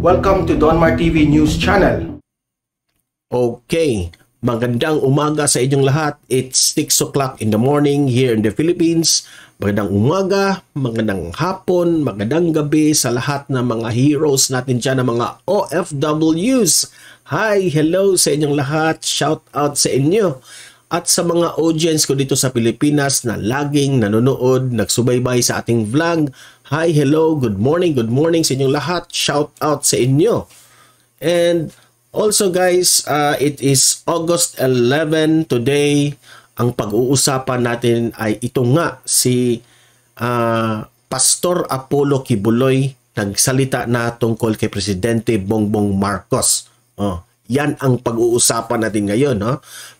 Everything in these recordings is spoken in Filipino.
Welcome to Donmar TV News Channel. Okay, magandang umaga sa inyong lahat. It's 6 o'clock in the morning here in the Philippines. Magandang umaga, magandang hapon, magandang gabi sa lahat ng mga heroes natin dyan, ng mga OFWs. Hi, hello sa inyong lahat. Shout out sa inyo. At sa mga audience ko dito sa Pilipinas na laging nanonood, nagsubaybay sa ating vlog. Hi, hello, good morning sa inyong lahat. Shout out sa inyo. And also guys, it is August 11 today. Ang pag-uusapan natin ay ito nga, si Pastor Apollo Kibuloy nagsalita na tungkol kay Presidente Bongbong Marcos. Yan ang pag-uusapan natin ngayon.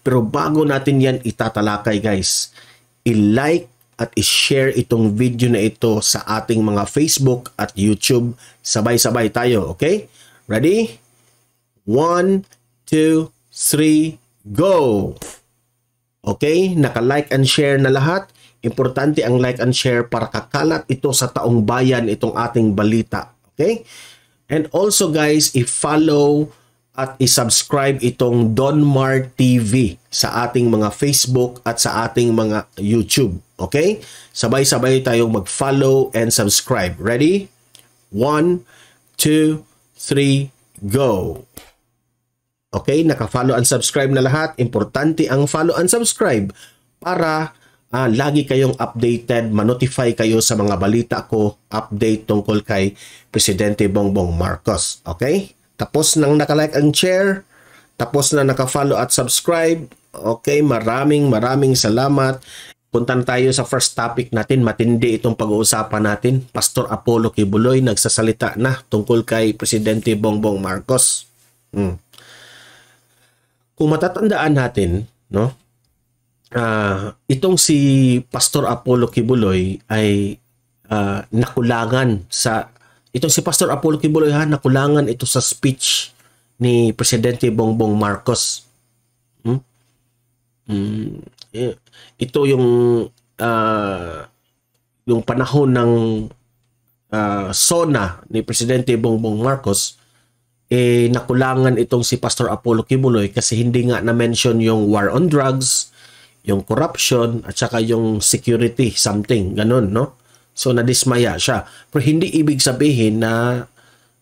Pero bago natin yan itatalakay guys, i-like at i-share itong video na ito sa ating mga Facebook at YouTube. Sabay-sabay tayo, okay? Ready? 1, 2, 3, go! Okay, naka-like and share na lahat. Importante ang like and share para kakalat ito sa taong bayan, itong ating balita. Okay? And also guys, i-follow at i-subscribe itong Donmar TV sa ating mga Facebook at sa ating mga YouTube. Okay? Sabay-sabay tayong mag-follow and subscribe. Ready? 1, 2, 3, go! Okay, naka-follow and subscribe na lahat. Importante ang follow and subscribe para lagi kayong updated, ma-notify kayo sa mga balita ko, update tungkol kay Presidente Bongbong Marcos. Okay? Tapos nang naka-like and share, tapos na naka-follow at subscribe. Okay, maraming salamat. Punta na tayo sa first topic natin. Matindi itong pag-uusapan natin. Pastor Apollo Kibuloy nagsasalita na tungkol kay Presidente Bongbong Marcos. Kung matatandaan natin, no? Itong si Pastor Apollo Kibuloy ay nakulangan sa itong si Pastor Apollo Kibuloy nakulangan ito sa speech ni Presidente Bongbong Marcos. Ito yung panahon ng SONA ni Presidente Bongbong Marcos, nakulangan itong si Pastor Apollo Kibuloy kasi hindi nga na-mention yung war on drugs, yung corruption, at saka yung security, something, ganun, no? So, nadismaya siya. Pero hindi ibig sabihin na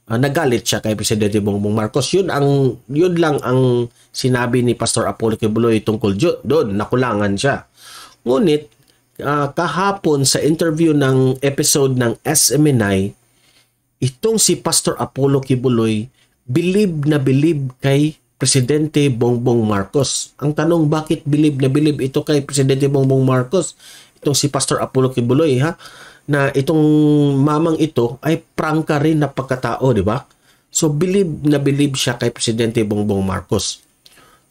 nagalit siya kay Presidente Bongbong Marcos. Yun lang ang sinabi ni Pastor Apollo Kibuloy tungkol doon. Nakulangan siya. Ngunit, kahapon sa interview ng episode ng SMNI, itong si Pastor Apollo Kibuloy believe na believe kay Presidente Bongbong Marcos. Ang tanong, bakit believe na believe ito kay Presidente Bongbong Marcos? Itong si Pastor Apollo Kibuloy, na itong mamang ito ay prangka rin na pagkatao, di ba? So, believe na believe siya kay Presidente Bongbong Marcos.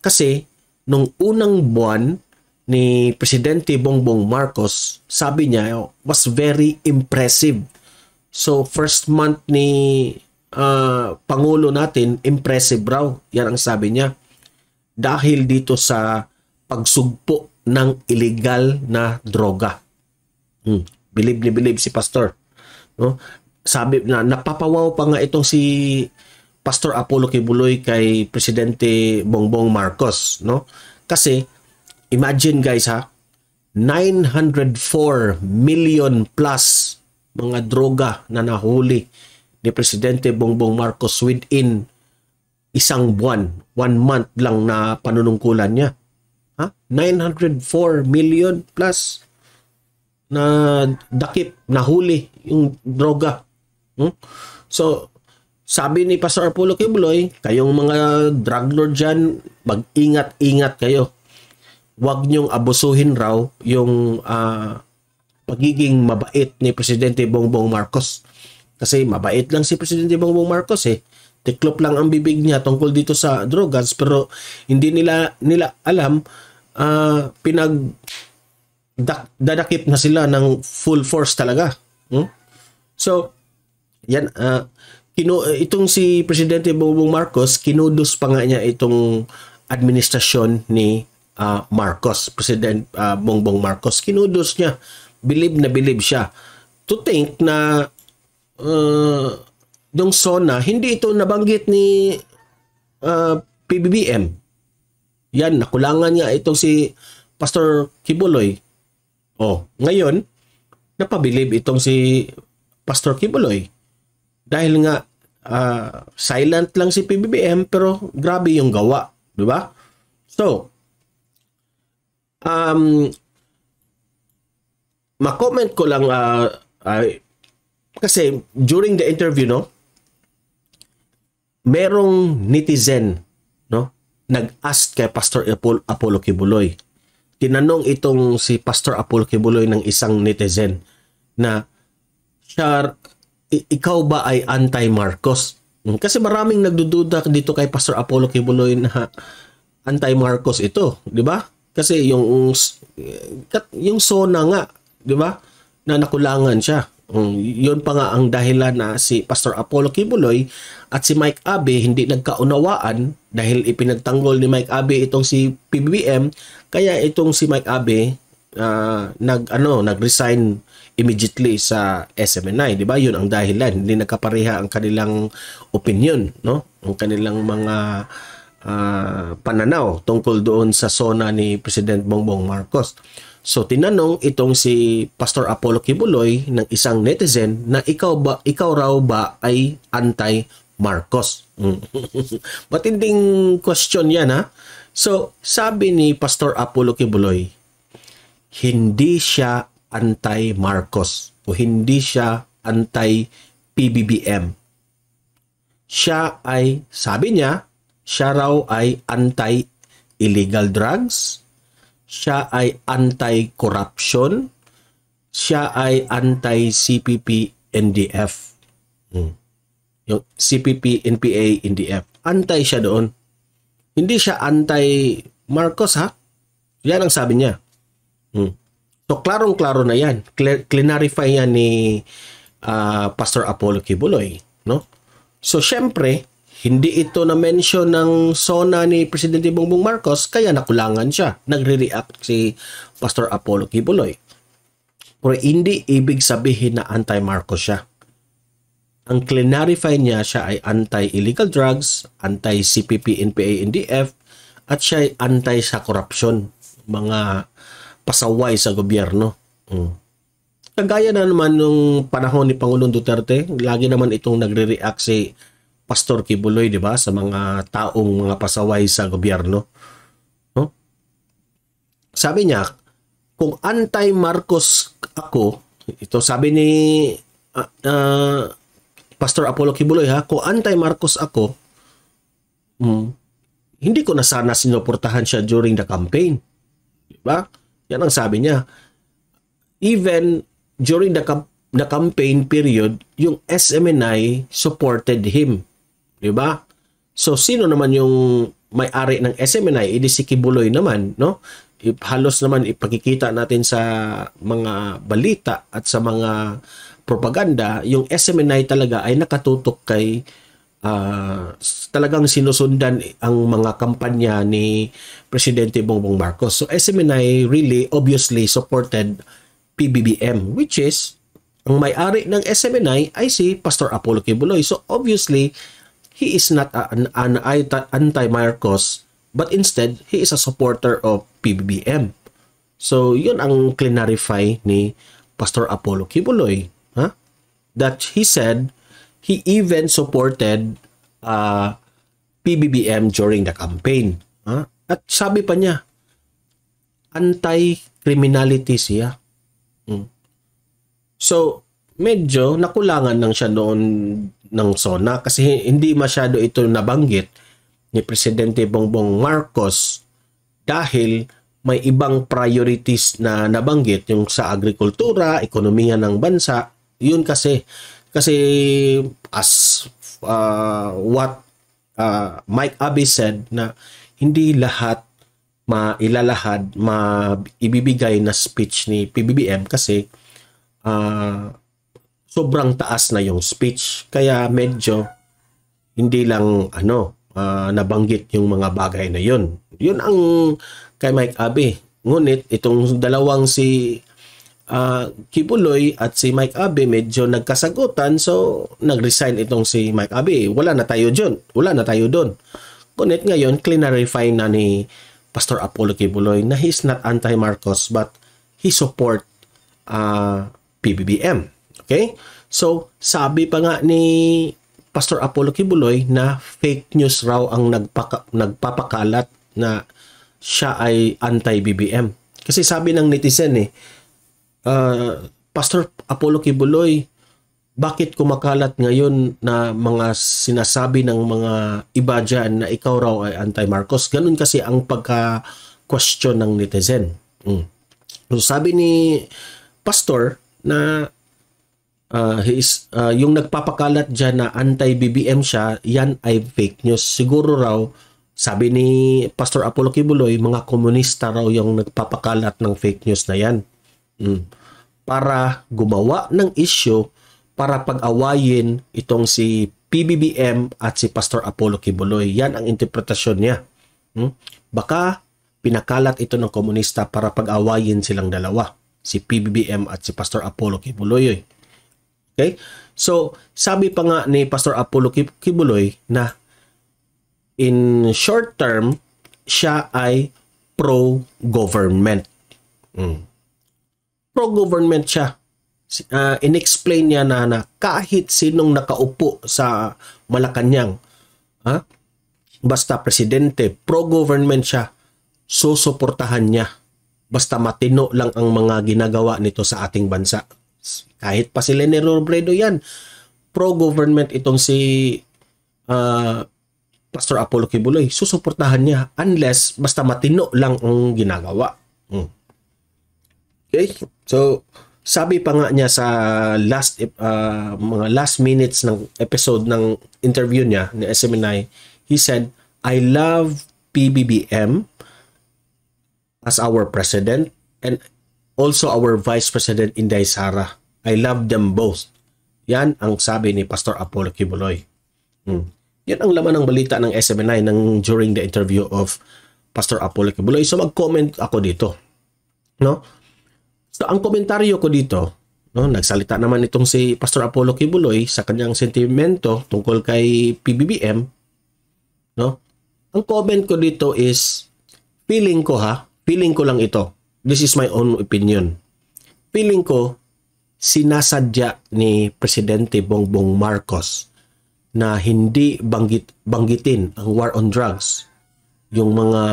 Kasi, nung unang buwan ni Presidente Bongbong Marcos, sabi niya, was very impressive. So, first month ni Pangulo natin, impressive raw. Yan ang sabi niya. Dahil dito sa pagsugpo ng illegal na droga. Believe si Pastor. No? Sabi na, napapawaw pa nga itong si Pastor Apollo Kibuloy kay Presidente Bongbong Marcos. No? Kasi, imagine guys 904 million plus mga droga na nahuli ni Presidente Bongbong Marcos within isang buwan, 1 month lang na panunungkulan niya. 904 million plus na dakip, nahuli yung droga. So, sabi ni Pastor Apollo Kibuloy, kayong mga drug lord dyan, mag-ingat-ingat kayo. Huwag niyong abusuhin raw yung pagiging mabait ni Presidente Bongbong Marcos. Kasi mabait lang si Presidente Bongbong Marcos Tiklop lang ang bibig niya tungkol dito sa drugs, pero hindi nila alam, dadakip na sila ng full force talaga. So, yan, itong si Presidente Bongbong Marcos, kinudos pa nga niya itong administrasyon ni Marcos, President Bongbong Marcos. Kinudos niya, believe na believe siya. To think na yung SONA, hindi ito nabanggit ni PBBM. Yan, nakulangan nga itong si Pastor Kibuloy. Ngayon, napabilib itong si Pastor Kibuloy. Dahil nga, silent lang si PBBM pero grabe yung gawa. Diba? So, ma-comment ko lang kasi during the interview, no, merong netizen, no, nag-ask kay Pastor Apollo Kibuloy. Tinanong itong si Pastor Apollo Kibuloy ng isang netizen na, ikaw ba ay anti-Marcos? Kasi maraming nagdududa dito kay Pastor Apollo Kibuloy na anti-Marcos ito, di ba? Kasi yung SONA nga, di ba, na nakulangan siya. Yun pa nga ang dahilan na si Pastor Apollo Kibuloy at si Mike Abe hindi nagkaunawaan dahil ipinagtanggol ni Mike Abe itong si PBBM, kaya itong si Mike Abe nag-resign immediately sa SMNI, di ba? Yun ang dahilan, hindi nagkapareha ang kanilang opinion, no? Ang kanilang mga pananaw tungkol doon sa SONA ni President Bongbong Marcos. So tinanong itong si Pastor Apollo Kibuloy ng isang netizen na ikaw raw ba ay anti-Marcos? Matinding question yan, ha? So sabi ni Pastor Apollo Kibuloy, hindi siya anti-Marcos o hindi siya anti-PBBM. Sabi niya, siya raw ay anti-illegal drugs, siya ay anti-corruption, siya ay anti-CPP-NDF. Yung CPP-NPA, NDF. Anti siya doon. Hindi siya anti-Marcos, ha? Yan ang sabi niya. So, klarong-klaro na yan. Clarify yan ni Pastor Apollo Kibuloy, no? So, syempre, hindi ito na-mention ng SONA ni Presidente Bongbong Marcos, kaya nakulangan siya. Nagre-react si Pastor Apollo Kibuloy. Pero hindi ibig sabihin na anti-Marcos siya. Ang clarify niya, siya ay anti-illegal drugs, anti-CPP, NPA, NDF, at siya ay anti sa korupsyon, mga pasaway sa gobyerno. Kagaya na naman nung panahon ni Pangulong Duterte, lagi naman itong nagre-react si Pastor Kibuloy, di ba, sa mga taong mga pasaway sa gobyerno. No? Sabi niya, kung anti-Marcos ako, ito sabi ni Pastor Apollo Kibuloy, ha, kung anti-Marcos ako, hindi ko na sana sinuportahan siya during the campaign. Di ba? Yan ang sabi niya. Even during the campaign period, yung SMNI supported him. Diba? So, sino naman yung may-ari ng SMNI? Hindi si Kibuloy naman, no? Halos naman ipakikita natin sa mga balita at sa mga propaganda, yung SMNI talaga ay nakatutok kay talagang sinusundan ang mga kampanya ni Presidente Bongbong Marcos. So, SMNI really obviously supported PBBM, which is, ang may-ari ng SMNI ay si Pastor Apollo Kibuloy. So, obviously, he is not an anti-Marcos, but instead, he is a supporter of PBBM. So, yun ang clarify ni Pastor Apollo Kibuloy. Huh? That he said, he even supported PBBM during the campaign. Huh? At sabi pa niya, anti-criminality siya. So, medyo nakulangan lang siya noon ng SONA kasi hindi masyado ito nabanggit ni Presidente Bongbong Marcos dahil may ibang priorities na nabanggit, yung sa agrikultura, ekonomiya ng bansa. Yun kasi as what Mike Abe said, na hindi lahat ibibigay na speech ni PBBM kasi sobrang taas na yung speech, kaya medyo hindi lang nabanggit yung mga bagay na yun ang kay Mike Abe. Ngunit itong dalawang si Kibuloy at si Mike Abe medyo nagkasagutan, so nag-resign itong si Mike Abe. Wala na tayo doon. Ngunit ngayon, clarify na ni Pastor Apollo Kibuloy na he's not anti-Marcos but he support PBBM. Okay? So, sabi pa nga ni Pastor Apollo Kibuloy na fake news raw ang nagpapakalat na siya ay anti-BBM. Kasi sabi ng netizen Pastor Apollo Kibuloy, bakit kumakalat ngayon na mga sinasabi ng mga iba dyan na ikaw raw ay anti-Marcos? Ganun kasi ang pagka-question ng netizen. So sabi ni Pastor na yung nagpapakalat dyan na anti-BBM siya, yan ay fake news. Siguro raw, sabi ni Pastor Apollo Kibuloy, mga komunista raw yung nagpapakalat ng fake news na yan. Para gumawa ng issue para pag-awayin itong si PBBM at si Pastor Apollo Kibuloy. Yan ang interpretasyon niya. Baka pinakalat ito ng komunista para pag-awayin silang dalawa, si PBBM at si Pastor Apollo Kibuloy. Okay? So, sabi pa nga ni Pastor Apollo Kibuloy na in short term, siya ay pro-government. Pro-government siya. In-explain niya na kahit sinong nakaupo sa Malacanang, basta presidente, pro-government siya, susuportahan niya. Basta matino lang ang mga ginagawa nito sa ating bansa. Kahit pa si Leni Robredo yan, pro-government itong si Pastor Apollo Kibuloy, susuportahan niya unless basta matino lang ang ginagawa. Okay? So, sabi pa nga niya sa mga last minutes ng episode ng interview niya ni SMNI, he said, I love PBBM as our president and also our vice president Inday Sara. I love them both. Yan ang sabi ni Pastor Apollo Kibuloy. Yan ang laman ng balita ng SMNI during the interview of Pastor Apollo Kibuloy. So mag-comment ako dito. No? So, ang komentaryo ko dito, nagsalita naman itong si Pastor Apollo Kibuloy sa kanyang sentimento tungkol kay PBBM. Ang comment ko dito is, feeling ko lang ito. This is my own opinion. Feeling ko, sinasadya ni Presidente Bongbong Marcos na hindi banggitin ang war on drugs, yung mga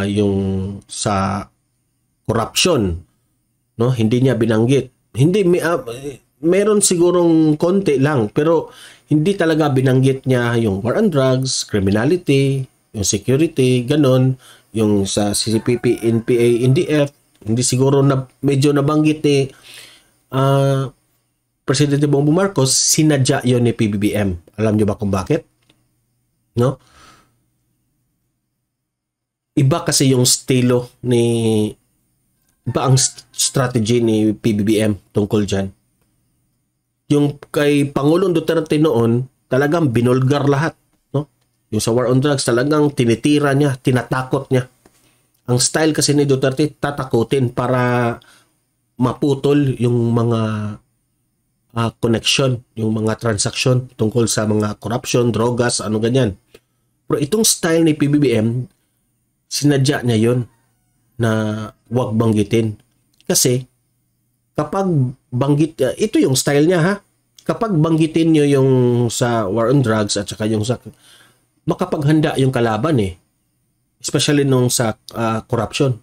yung sa corruption, hindi niya binanggit. Hindi meron sigurong konti lang, pero hindi talaga binanggit niya yung war on drugs, criminality, yung security, ganon, yung sa CCPP, NPA, NDF, hindi siguro na medyo nabanggit ni Presidente Bongbong Marcos. Sinadya yon ni PBBM. Alam niyo ba kung bakit? Iba kasi yung estilo iba ang strategy ni PBBM tungkol dyan. Yung kay Pangulong Duterte noon, talagang binulgar lahat. Yung sa war on drugs, talagang tinitira niya, tinatakot niya. Ang style kasi ni Duterte, tatakutin para maputol yung mga connection, yung mga transaction tungkol sa mga corruption, drogas, ano ganyan. Pero itong style ni PBBM, sinadya niya yon na wag banggitin. Kasi kapag ito yung style niya kapag banggitin nyo yung sa war on drugs at saka yung sa makapaghanda yung kalaban especially nung sa corruption,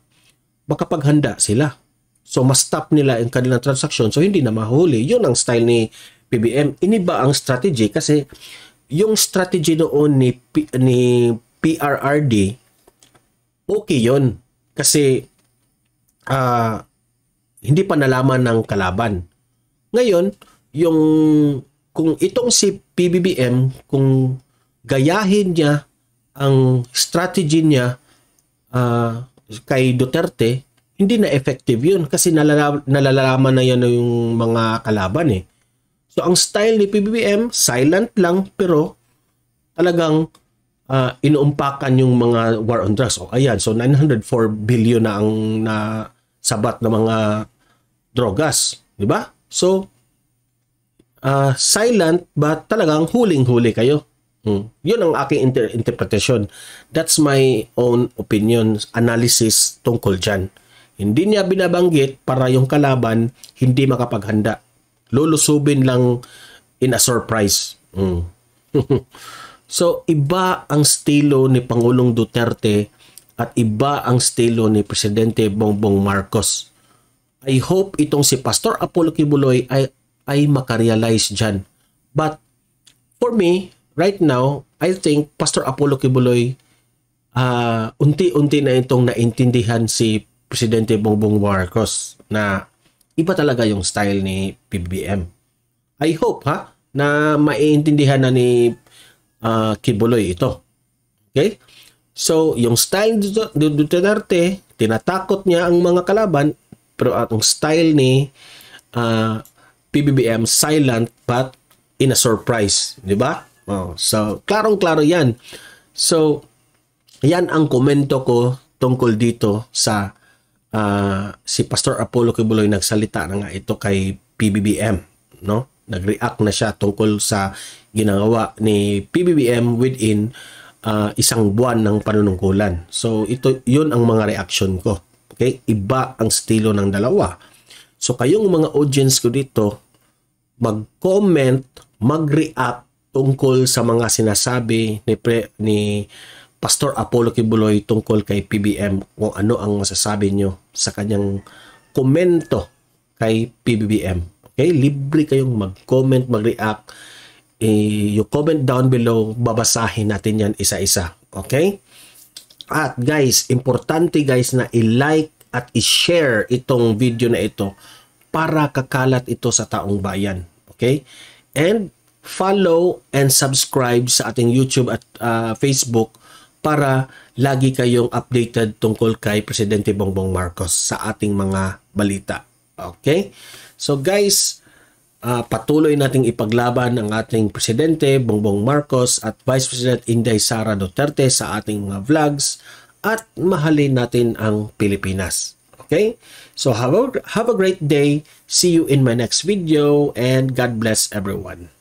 makapaghanda sila. So mas stop nila yung kanilang transaction, so hindi na mahuli. Yun ang style ni PBM. Iniba ang strategy kasi yung strategy noon ni PRRD, okay yun. Kasi hindi pa nalaman ng kalaban. Ngayon, kung itong si PBBM, kung gayahin niya ang strategy niya kay Duterte, hindi na effective yun kasi nalalaman na yan yung mga kalaban So, ang style ni PBBM, silent lang pero talagang inuumpakan yung mga war on drugs. Ayan, so 904 billion na ang sabat ng mga drogas, di ba? So, silent but talagang huling-huli kayo. Yun ang aking interpretation. That's my own opinion, analysis tungkol dyan. Hindi niya binabanggit para yung kalaban hindi makapaghanda. Lulusubin lang in a surprise. So, iba ang estilo ni Pangulong Duterte at iba ang estilo ni Presidente Bongbong Marcos. I hope itong si Pastor Apollo Kibuloy ay makarealize dyan. But for me, right now, I think Pastor Apollo Kibuloy unti-unti na itong naintindihan si Presidente Bongbong Marcos na iba talaga yung style ni PBBM. I hope na maiintindihan na ni Kibuloy ito. Okay? So, yung style ni Duterte, tinatakot niya ang mga kalaban, pero ang style ni PBBM, silent but in a surprise. Di ba? So, klarong-klaro yan. So, yan ang komento ko tungkol dito sa si Pastor Apollo Kibuloy. Nagsalita na nga ito kay PBBM. No? Nag-react na siya tungkol sa ginagawa ni PBBM within isang buwan ng panunungkulan. So, yun ang mga reaction ko. Okay? Iba ang estilo ng dalawa. So, kayong mga audience ko dito, mag-comment, mag-react tungkol sa mga sinasabi ni Pastor Apollo Kibuloy tungkol kay PBBM, kung ano ang masasabi nyo sa kanyang komento kay PBBM. Okay? Libre kayong mag-comment, mag-react. You comment down below, babasahin natin yan isa-isa. Okay? At guys, importante guys na i-like at i-share itong video na ito para kakalat ito sa taong bayan. Okay? And follow and subscribe sa ating YouTube at Facebook para lagi kayong updated tungkol kay Presidente Bongbong Marcos sa ating mga balita. Okay? So guys, patuloy nating ipaglaban ang ating Presidente Bongbong Marcos at Vice President Inday Sara Duterte sa ating mga vlogs at mahalin natin ang Pilipinas. Okay? So have a great day. See you in my next video and God bless everyone.